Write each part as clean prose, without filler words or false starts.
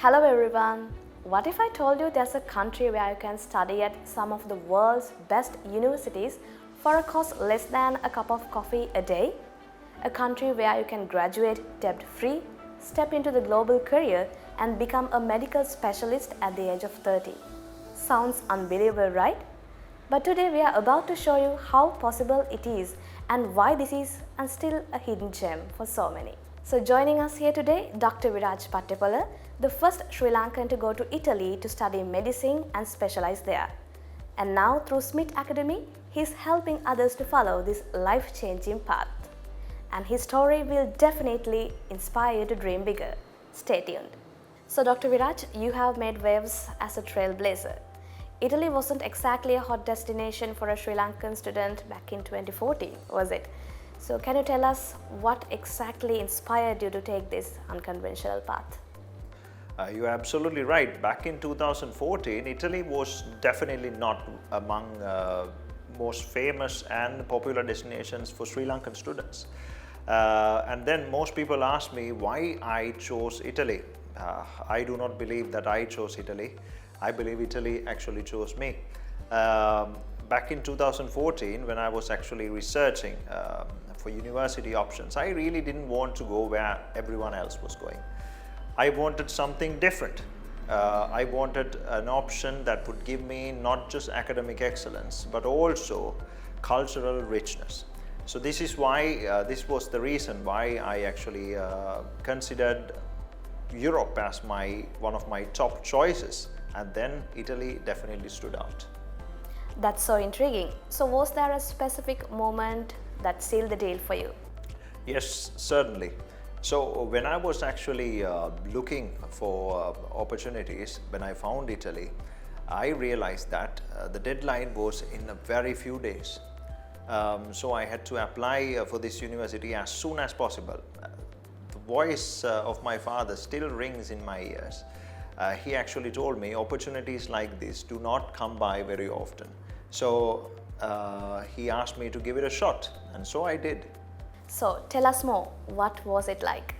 Hello everyone. What if I told you there's a country where you can study at some of the world's best universities for a cost less than a cup of coffee a day? A country where you can graduate debt-free, step into the global career and become a medical specialist at the age of 30. Sounds unbelievable, right? But today we are about to show you how possible it is and why this is and still a hidden gem for so many. So joining us here today, Dr. Viraj Pattapola, the first Sri Lankan to go to Italy to study medicine and specialize there. And now through SMIT Academy, he is helping others to follow this life-changing path. And his story will definitely inspire you to dream bigger. Stay tuned. So Dr. Viraj, you have made waves as a trailblazer. Italy wasn't exactly a hot destination for a Sri Lankan student back in 2014, was it? So can you tell us what exactly inspired you to take this unconventional path? You're absolutely right. Back in 2014, Italy was definitely not among most famous and popular destinations for Sri Lankan students. And then most people ask me why I chose Italy. I do not believe that I chose Italy. I believe Italy actually chose me. Back in 2014, when I was actually researching for university options, I really didn't want to go where everyone else was going. I wanted something different. I wanted an option that would give me not just academic excellence, but also cultural richness. So this is why, this was the reason why I actually considered Europe as one of my top choices, and then Italy definitely stood out. That's so intriguing. So was there a specific moment that sealed the deal for you? Yes, certainly. So when I was actually looking for opportunities, when I found Italy, I realized that the deadline was in a very few days. So I had to apply for this university as soon as possible. The voice of my father still rings in my ears. He actually told me opportunities like this do not come by very often. So he asked me to give it a shot, and so I did. So tell us more, what was it like?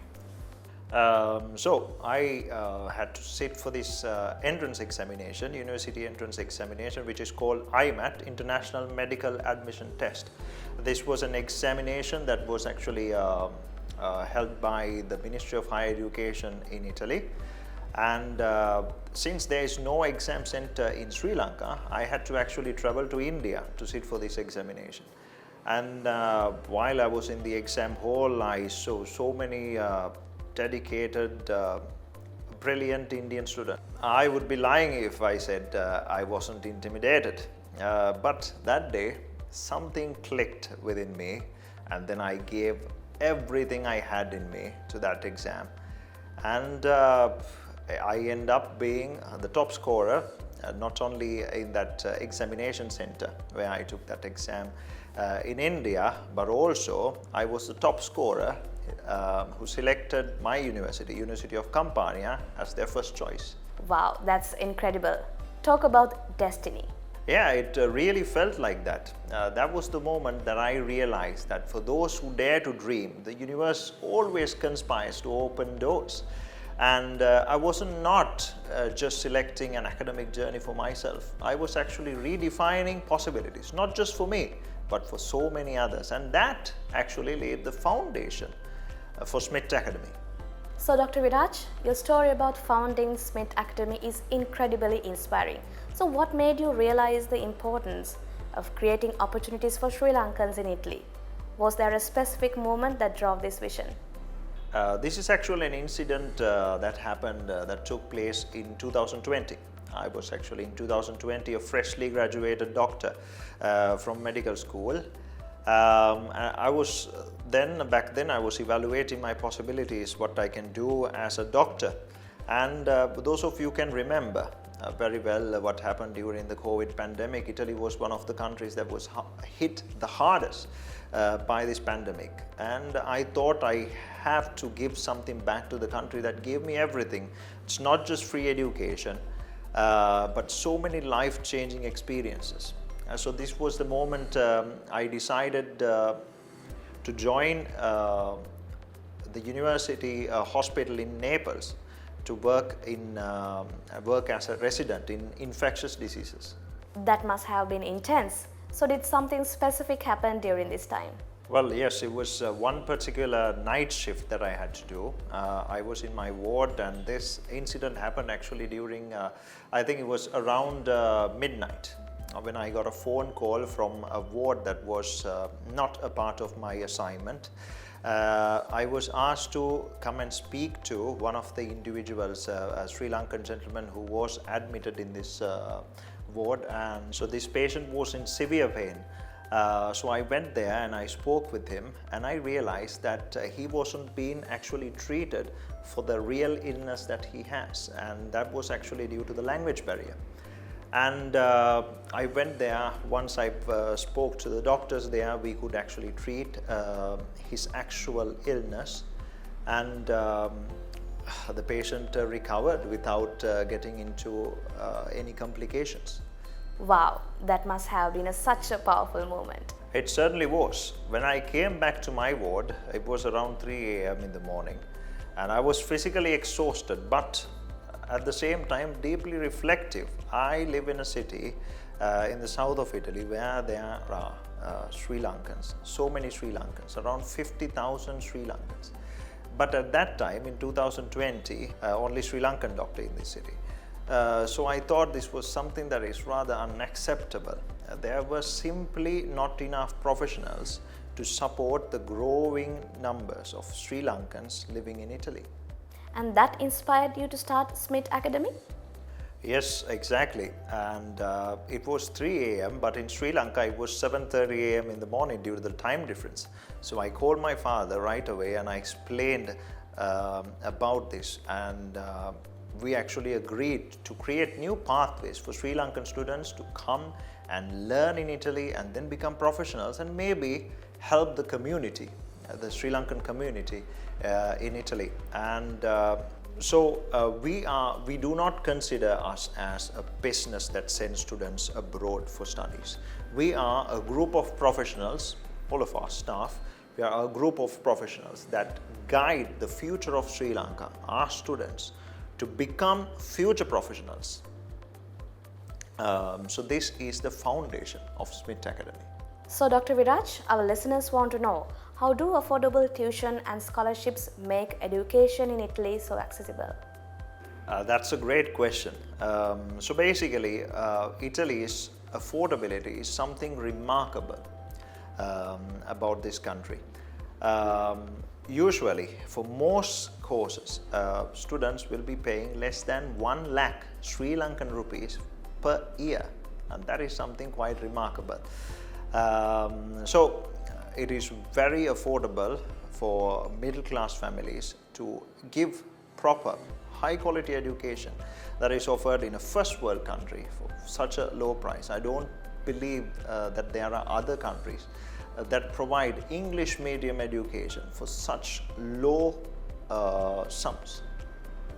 So I had to sit for this entrance examination, university entrance examination, which is called IMAT, International Medical Admission Test. This was an examination that was actually held by the Ministry of Higher Education in Italy. And since there is no exam center in Sri Lanka, I had to actually travel to India to sit for this examination. And while I was in the exam hall, I saw so many dedicated, brilliant Indian students. I would be lying if I said I wasn't intimidated. But that day, something clicked within me, and then I gave everything I had in me to that exam. And I end up being the top scorer, not only in that examination center where I took that exam in India, but also I was the top scorer who selected my university, University of Campania, as their first choice. Wow, that's incredible. Talk about destiny. Yeah, it really felt like that. That was the moment that I realized that for those who dare to dream, the universe always conspires to open doors. And I was not just selecting an academic journey for myself. I was actually redefining possibilities, not just for me, but for so many others. And that actually laid the foundation for SMIT Academy. So Dr. Viraj, your story about founding SMIT Academy is incredibly inspiring. So what made you realize the importance of creating opportunities for Sri Lankans in Italy? Was there a specific moment that drove this vision? This is actually an incident that happened, that took place in 2020. I was actually in 2020 a freshly graduated doctor from medical school. I was back then I was evaluating my possibilities, what I can do as a doctor. And those of you can remember very well what happened during the COVID pandemic. Italy was one of the countries that was hit the hardest by this pandemic. And I thought I have to give something back to the country that gave me everything. It's not just free education, but so many life-changing experiences. So this was the moment I decided to join the university hospital in Naples to work as a resident in infectious diseases. That must have been intense. So did something specific happen during this time? Well, yes, it was one particular night shift that I had to do. I was in my ward, and this incident happened actually during, I think it was around midnight, when I got a phone call from a ward that was not a part of my assignment. I was asked to come and speak to one of the individuals, a Sri Lankan gentleman who was admitted in this ward, and so this patient was in severe pain. So I went there and I spoke with him, and I realized that he wasn't being actually treated for the real illness that he has, and that was actually due to the language barrier. And I went there. Once I spoke to the doctors there, we could actually treat his actual illness, and the patient recovered without getting into any complications. Wow, that must have been such a powerful moment. It certainly was. When I came back to my ward, it was around 3 a.m. in the morning, and I was physically exhausted, but at the same time deeply reflective. I live in a city in the south of Italy where there are Sri Lankans, so many Sri Lankans, around 50,000 Sri Lankans. But at that time, in 2020, only Sri Lankan doctor in this city. So I thought this was something that is rather unacceptable. There were simply not enough professionals to support the growing numbers of Sri Lankans living in Italy. And that inspired you to start SMIT Academy? Yes, exactly. And it was 3 a.m., but in Sri Lanka it was 7:30 a.m. in the morning due to the time difference. So I called my father right away and I explained about this, and we actually agreed to create new pathways for Sri Lankan students to come and learn in Italy and then become professionals and maybe help the community, the Sri Lankan community in Italy. And we do not consider us as a business that sends students abroad for studies. We are a group of professionals, all of our staff. We are a group of professionals that guide the future of Sri Lanka, our students, to become future professionals. So this is the foundation of SMIT Academy. So Dr. Viraj, our listeners want to know, how do affordable tuition and scholarships make education in Italy so accessible? That's a great question. So basically, Italy's affordability is something remarkable about this country. Usually, for most courses, students will be paying less than 1 lakh Sri Lankan rupees per year, and that is something quite remarkable. So it is very affordable for middle class families to give proper high quality education that is offered in a first world country for such a low price. I don't believe that there are other countries that provide English medium education for such low sums.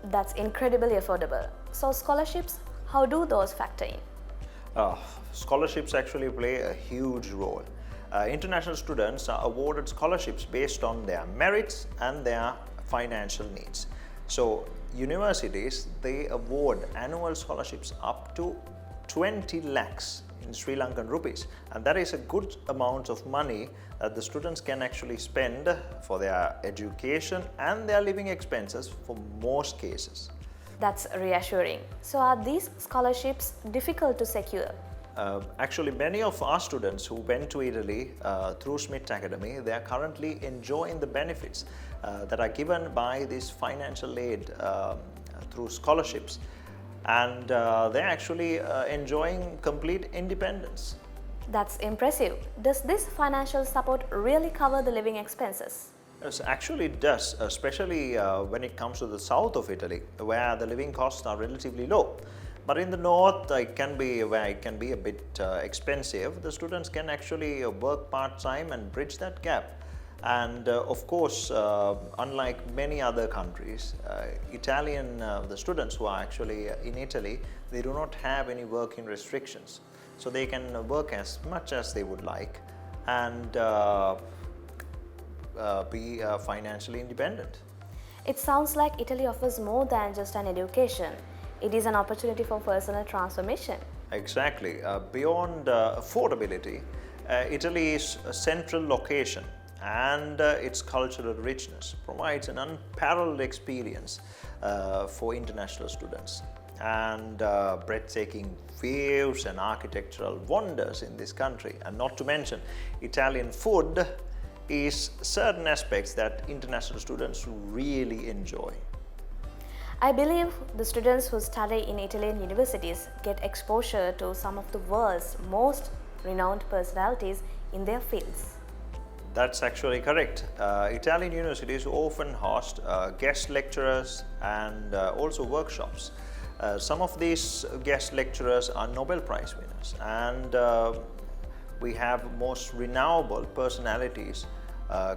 That's incredibly affordable. So scholarships, how do those factor in? Scholarships actually play a huge role. International students are awarded scholarships based on their merits and their financial needs. So universities, they award annual scholarships up to 20 lakhs in Sri Lankan rupees, and that is a good amount of money that the students can actually spend for their education and their living expenses for most cases. That's reassuring. So are these scholarships difficult to secure? Actually, many of our students who went to Italy through SMIT Academy, they are currently enjoying the benefits that are given by this financial aid through scholarships, and they're actually enjoying complete independence. That's impressive. Does this financial support really cover the living expenses? Yes, actually it does, especially when it comes to the south of Italy, where the living costs are relatively low. But in the north, it can be a bit expensive. The students can actually work part-time and bridge that gap. And of course, unlike many other countries, the students who are actually in Italy, they do not have any working restrictions. So they can work as much as they would like and be financially independent. It sounds like Italy offers more than just an education. It is an opportunity for personal transformation. Exactly. Beyond affordability, Italy's central location and its cultural richness provides an unparalleled experience for international students. And breathtaking views and architectural wonders in this country. And not to mention, Italian food is certain aspects that international students really enjoy. I believe the students who study in Italian universities get exposure to some of the world's most renowned personalities in their fields. That's actually correct. Italian universities often host guest lecturers and also workshops. Some of these guest lecturers are Nobel Prize winners, and we have most renowned personalities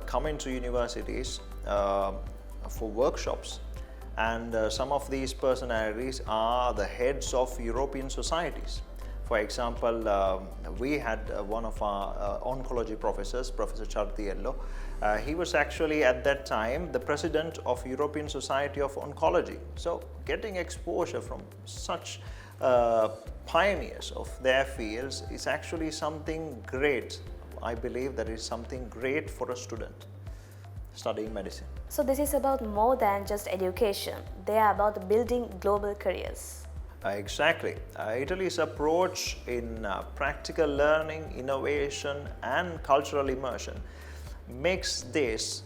come into universities for workshops. And some of these personalities are the heads of European societies. For example, we had one of our oncology professors, Professor Chartiello. He was actually at that time the president of European Society of Oncology. So getting exposure from such pioneers of their fields is actually something great. I believe that is something great for a student studying medicine. So this is about more than just education. They are about building global careers. Exactly. Italy's approach in practical learning, innovation and cultural immersion makes this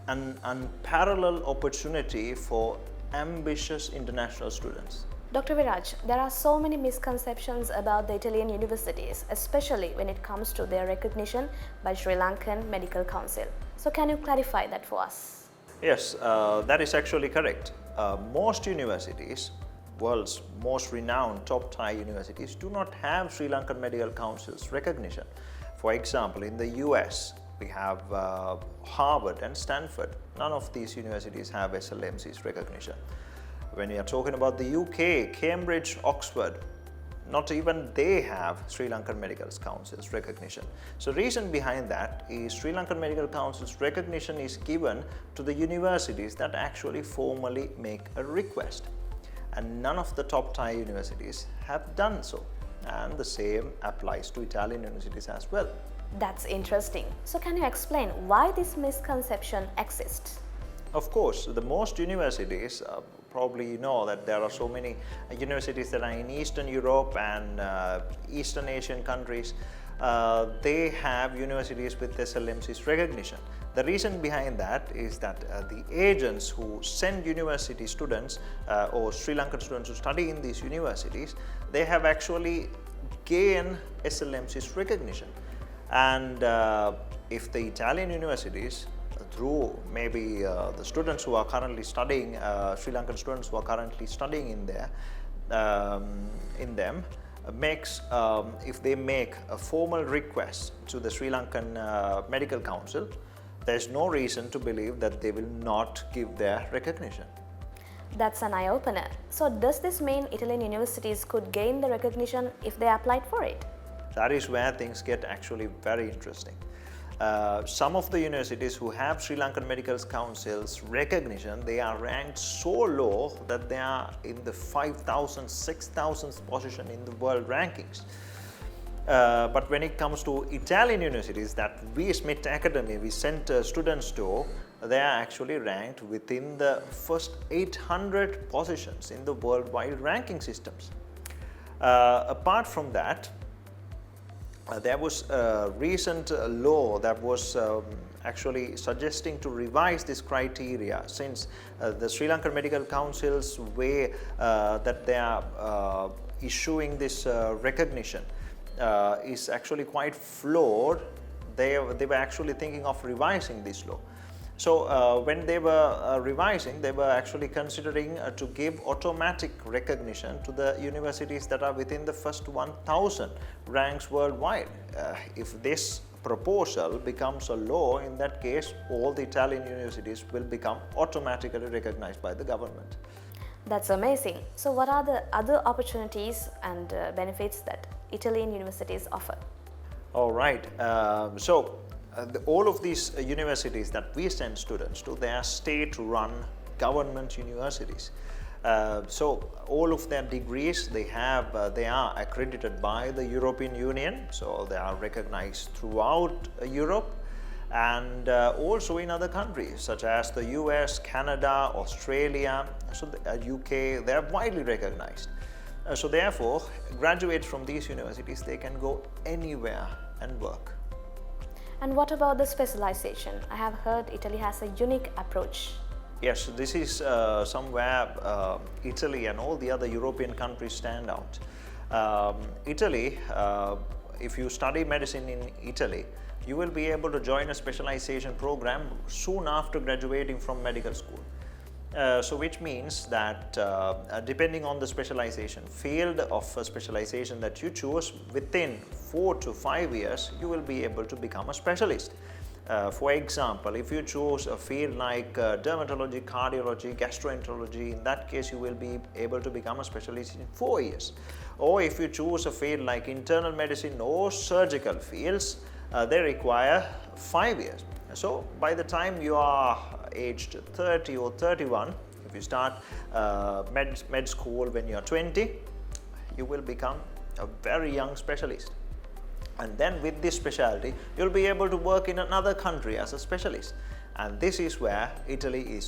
an unparalleled opportunity for ambitious international students. Dr. Viraj, there are so many misconceptions about the Italian universities, especially when it comes to their recognition by Sri Lankan Medical Council. So can you clarify that for us? Yes, that is actually correct. Most universities, world's most renowned top-tier universities, do not have Sri Lankan Medical Council's recognition. For example, in the US, we have Harvard and Stanford. None of these universities have SLMC's recognition. When you are talking about the UK, Cambridge, Oxford, not even they have Sri Lankan Medical Council's recognition. So reason behind that is Sri Lankan Medical Council's recognition is given to the universities that actually formally make a request. And none of the top tier universities have done so. And the same applies to Italian universities as well. That's interesting. So can you explain why this misconception exists? Of course, the most universities, probably you know that there are so many universities that are in Eastern Europe and Eastern Asian countries. They have universities with SLMC's recognition. The reason behind that is that the agents who send university students or Sri Lankan students to study in these universities, they have actually gained SLMC's recognition. And if the Italian universities, through maybe the students who are currently studying, Sri Lankan students who are currently studying in there, in them, if they make a formal request to the Sri Lankan Medical Council, there's no reason to believe that they will not give their recognition. That's an eye-opener. So does this mean Italian universities could gain the recognition if they applied for it? That is where things get actually very interesting. Some of the universities who have Sri Lankan Medical Council's recognition, they are ranked so low that they are in the 5,000, 6,000th position in the world rankings. But when it comes to Italian universities that we, SMIT Academy, we sent students to, they are actually ranked within the first 800 positions in the worldwide ranking systems. Apart from that, there was a recent law that was actually suggesting to revise this criteria, since the Sri Lankan Medical Council's way that they are issuing this recognition is actually quite flawed. They were actually thinking of revising this law. So when they were revising, they were actually considering to give automatic recognition to the universities that are within the first 1,000 ranks worldwide. If this proposal becomes a law, in that case, all the Italian universities will become automatically recognized by the government. That's amazing. So what are the other opportunities and benefits that Italian universities offer? All right. all of these universities that we send students to, they are state-run government universities. So all of their degrees they are accredited by the European Union, so they are recognized throughout Europe and also in other countries such as the US, Canada, Australia, so the UK, they are widely recognized. So therefore, graduates from these universities, they can go anywhere and work. And what about the specialization? I have heard Italy has a unique approach. Yes, this is somewhere Italy and all the other European countries stand out. Italy, if you study medicine in Italy, you will be able to join a specialization program soon after graduating from medical school. So which means that depending on the specialization, field of specialization that you choose, within 4 to 5 years, you will be able to become a specialist. For example, if you choose a field like dermatology, cardiology, gastroenterology, in that case you will be able to become a specialist in 4 years. Or if you choose a field like internal medicine or surgical fields, they require 5 years. So by the time you are aged 30 or 31, if you start med school when you are 20, you will become a very young specialist. And then with this specialty, you'll be able to work in another country as a specialist. And this is where Italy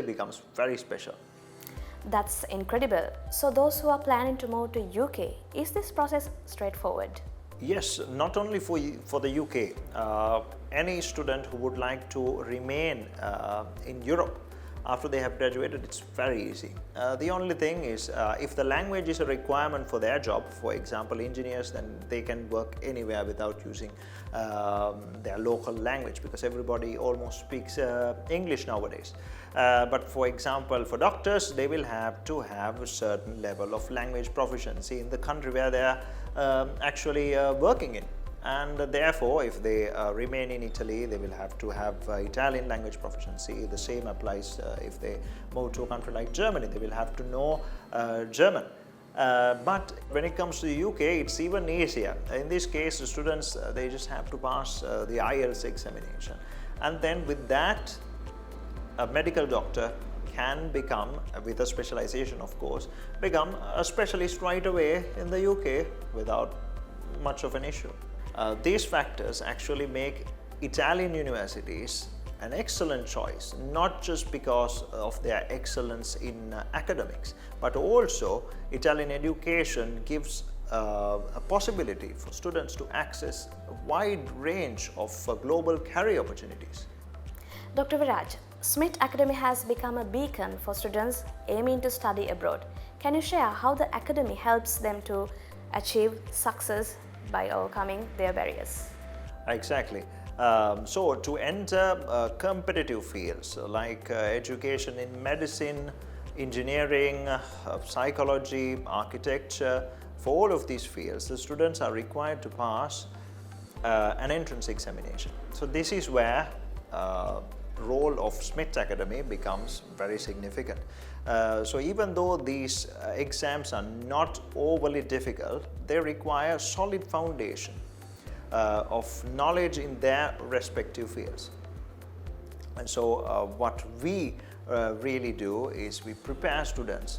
becomes very special. That's incredible. So those who are planning to move to UK, is this process straightforward? Yes, not only for the UK. Any student who would like to remain in Europe after they have graduated, it's very easy. The only thing is if the language is a requirement for their job, for example engineers, then they can work anywhere without using their local language, because everybody almost speaks English nowadays. But for example, for doctors, they will have to have a certain level of language proficiency in the country where they are actually working in. And therefore, if they remain in Italy, they will have to have Italian language proficiency. The same applies if they move to a country like Germany, they will have to know German. But when it comes to the UK, it's even easier. In this case, the students, they just have to pass the IELTS examination. And then with that, a medical doctor can become, with a specialization of course, become a specialist right away in the UK without much of an issue. These factors actually make Italian universities an excellent choice, not just because of their excellence in academics, but also Italian education gives a possibility for students to access a wide range of global career opportunities. Dr. Viraj, SMIT Academy has become a beacon for students aiming to study abroad. Can you share how the Academy helps them to achieve success by overcoming their barriers? Exactly. So to enter competitive fields like education in medicine, engineering, psychology, architecture, for all of these fields, the students are required to pass an entrance examination. So this is where role of SMIT Academy becomes very significant. So even though these exams are not overly difficult, they require a solid foundation of knowledge in their respective fields. And so what we really do is we prepare students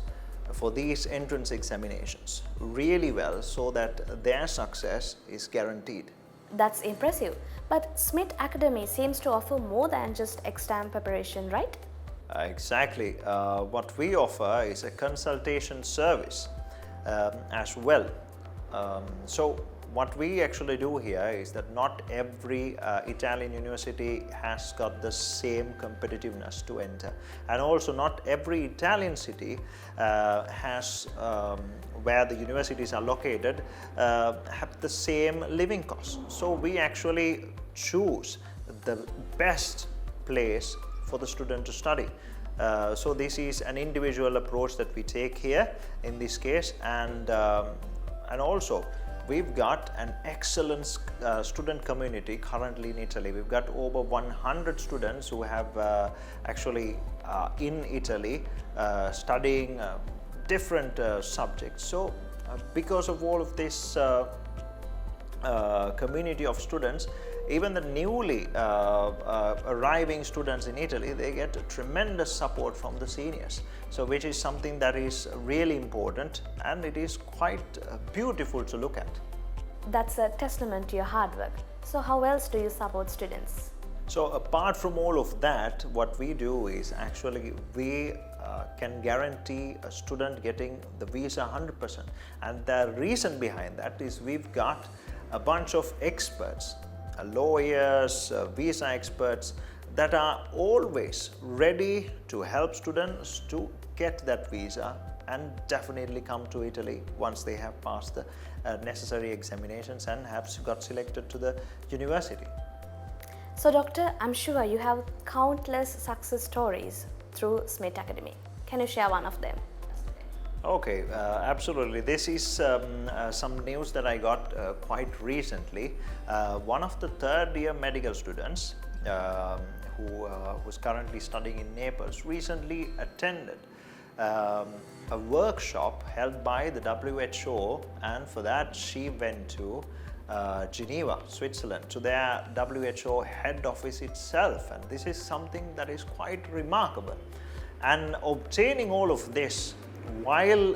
for these entrance examinations really well so that their success is guaranteed. That's impressive. But SMIT Academy seems to offer more than just exam preparation, right? Exactly. What we offer is a consultation service as well. So what we actually do here is that not every Italian university has got the same competitiveness to enter, and also not every Italian city has where the universities are located have the same living costs. So we actually choose the best place for the student to study. So this is an individual approach that we take here in this case, and also we've got an excellent student community currently in Italy. We've got over 100 students who have actually in Italy studying different subjects. So because of all of this community of students, Even the newly arriving students in Italy, they get tremendous support from the seniors. So which is something that is really important, and it is quite beautiful to look at. That's a testament to your hard work. So how else do you support students? So apart from all of that, what we do is actually we can guarantee a student getting the visa 100%. And the reason behind that is we've got a bunch of experts, lawyers, visa experts that are always ready to help students to get that visa and definitely come to Italy once they have passed the necessary examinations and have got selected to the university. So Doctor, I'm sure you have countless success stories through SMIT Academy. Can you share one of them? Okay, absolutely. This is some news that I got quite recently. One of the third year medical students who was currently studying in Naples recently attended a workshop held by the WHO, and for that she went to Geneva, Switzerland, to their WHO head office itself, and this is something that is quite remarkable. And obtaining all of this while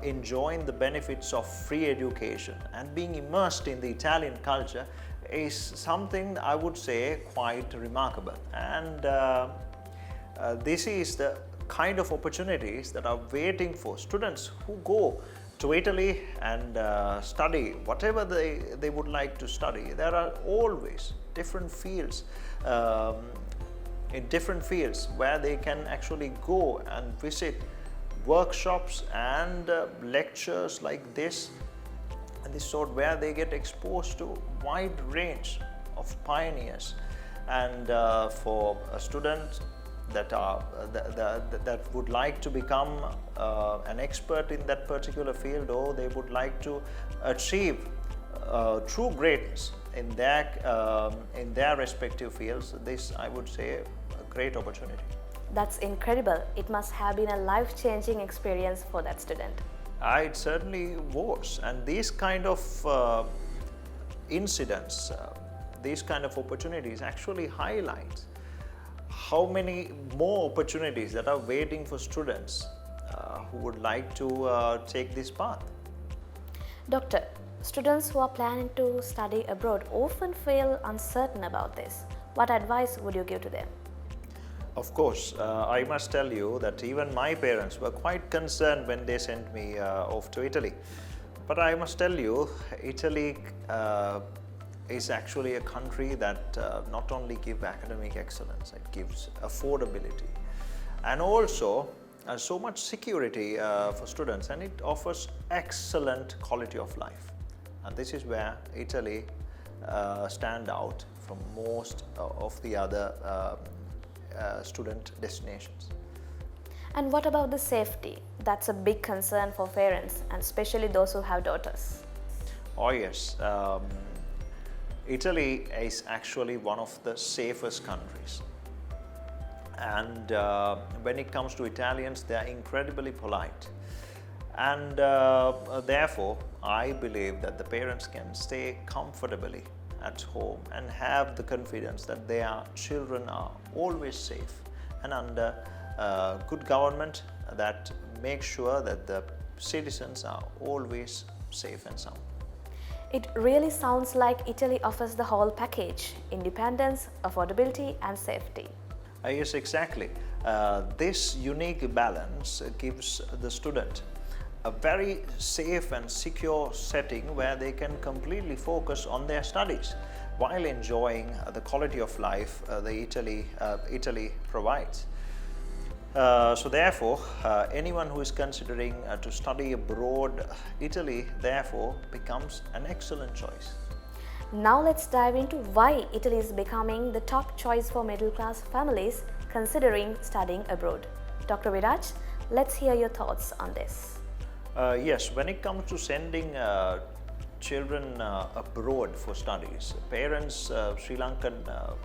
enjoying the benefits of free education and being immersed in the Italian culture is something I would say quite remarkable. And this is the kind of opportunities that are waiting for students who go to Italy and study whatever they would like to study. There are always different fields in different fields where they can actually go and visit workshops and lectures like this and this sort, where they get exposed to wide range of pioneers. And for a student that would like to become an expert in that particular field, or they would like to achieve true greatness in their respective fields, this I would say a great opportunity. That's incredible. It must have been a life-changing experience for that student. It certainly was, and these kind of incidents, these kind of opportunities actually highlight how many more opportunities that are waiting for students who would like to take this path. Doctor, students who are planning to study abroad often feel uncertain about this. What advice would you give to them? Of course, I must tell you that even my parents were quite concerned when they sent me off to Italy. But I must tell you, Italy is actually a country that not only gives academic excellence, it gives affordability and also so much security for students, and it offers excellent quality of life. And this is where Italy stands out from most of the other student destinations. And what about the safety? That's a big concern for parents, and especially those who have daughters. Oh yes, Italy is actually one of the safest countries. And when it comes to Italians, they are incredibly polite. And therefore, I believe that the parents can stay comfortably at home and have the confidence that their children are always safe and under good government that makes sure that the citizens are always safe and sound. It really sounds like Italy offers the whole package: independence, affordability, and safety. Yes, exactly. This unique balance gives the student a very safe and secure setting where they can completely focus on their studies while enjoying the quality of life Italy provides. So therefore, anyone who is considering to study abroad, Italy therefore becomes an excellent choice. Now let's dive into why Italy is becoming the top choice for middle-class families considering studying abroad. Dr. Viraj, let's hear your thoughts on this. Yes, when it comes to sending children abroad for studies, parents, Sri Lankan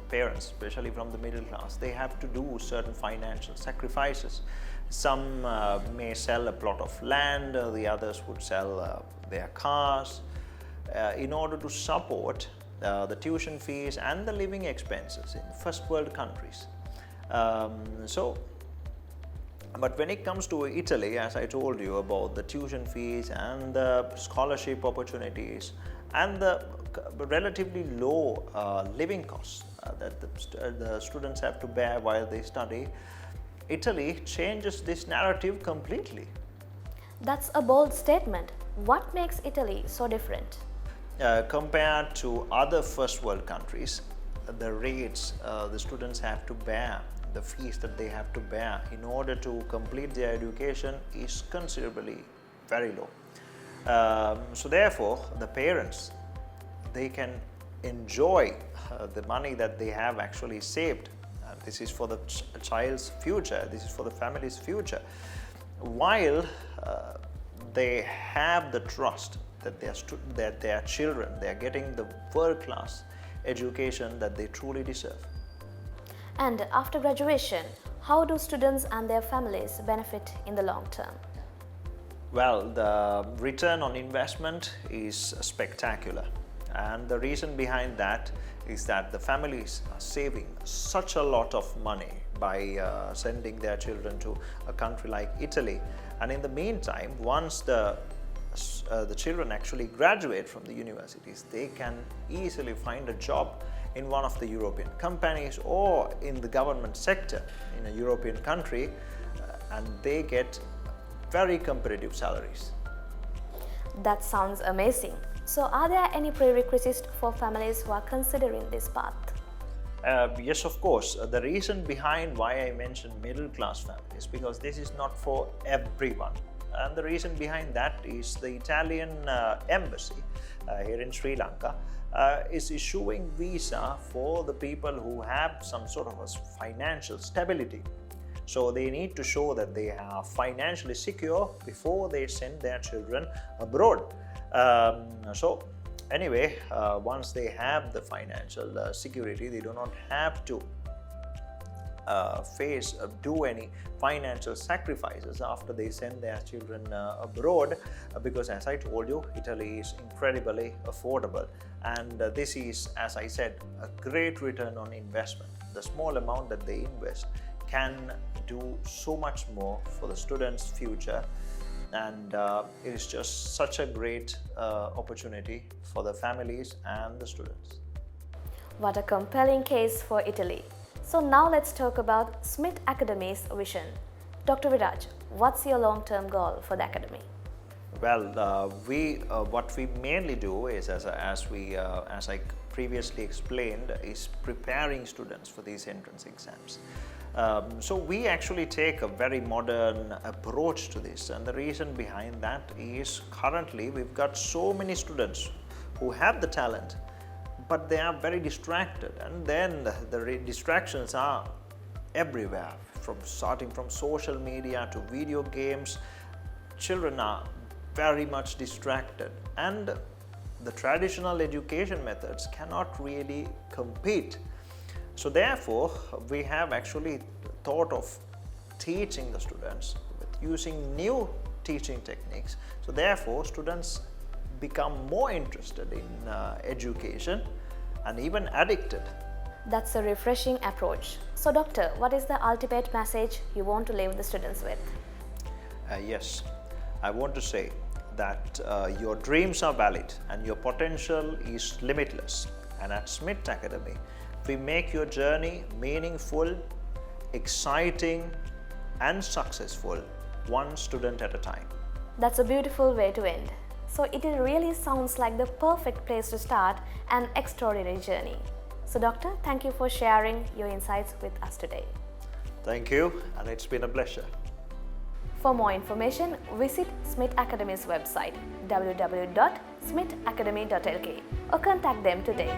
parents, especially from the middle class, they have to do certain financial sacrifices. Some may sell a plot of land, the others would sell their cars in order to support the tuition fees and the living expenses in first world countries. But when it comes to Italy, as I told you about the tuition fees and the scholarship opportunities and the relatively low living costs that the students have to bear while they study, Italy changes this narrative completely. That's a bold statement. What makes Italy so different? Compared to other first world countries, the rates the students have to bear, the fees that they have to bear in order to complete their education is considerably very low. So therefore, the parents, they can enjoy the money that they have actually saved. This is for the child's future, this is for the family's future, while they have the trust that their children, they are getting the world-class education that they truly deserve. And after graduation, how do students and their families benefit in the long term? Well, the return on investment is spectacular, and the reason behind that is that the families are saving such a lot of money by sending their children to a country like Italy. And in the meantime, once the children actually graduate from the universities, they can easily find a job in one of the European companies or in the government sector in a European country, and they get very competitive salaries. That sounds amazing. So are there any prerequisites for families who are considering this path? Yes, of course. The reason behind why I mentioned middle class families, because this is not for everyone. And the reason behind that is the Italian embassy here in Sri Lanka is issuing visa for the people who have some sort of a financial stability. So they need to show that they are financially secure before they send their children abroad. So anyway, once they have the financial security, they do not have to do any financial sacrifices after they send their children abroad, because as I told you, Italy is incredibly affordable, and this is, as I said, a great return on investment. The small amount that they invest can do so much more for the students' future, and it is just such a great opportunity for the families and the students. What a compelling case for Italy. So now let's talk about SMIT Academy's vision. Dr. Viraj, what's your long-term goal for the Academy? Well, what we mainly do is, as I previously explained, is preparing students for these entrance exams. So we actually take a very modern approach to this, and the reason behind that is currently we've got so many students who have the talent, but they are very distracted, and then the distractions are everywhere, starting from social media to video games. Children are very much distracted, and the traditional education methods cannot really compete. So therefore, we have actually thought of teaching the students with using new teaching techniques. So therefore, students become more interested in education and even addicted. That's a refreshing approach. So doctor, what is the ultimate message you want to leave the students with? Yes, I want to say that your dreams are valid and your potential is limitless. And at SMIT Academy, we make your journey meaningful, exciting and successful, one student at a time. That's a beautiful way to end. So it really sounds like the perfect place to start an extraordinary journey. So doctor, thank you for sharing your insights with us today. Thank you, and it's been a pleasure. For more information, visit SMIT Academy's website www.smitacademy.lk or contact them today.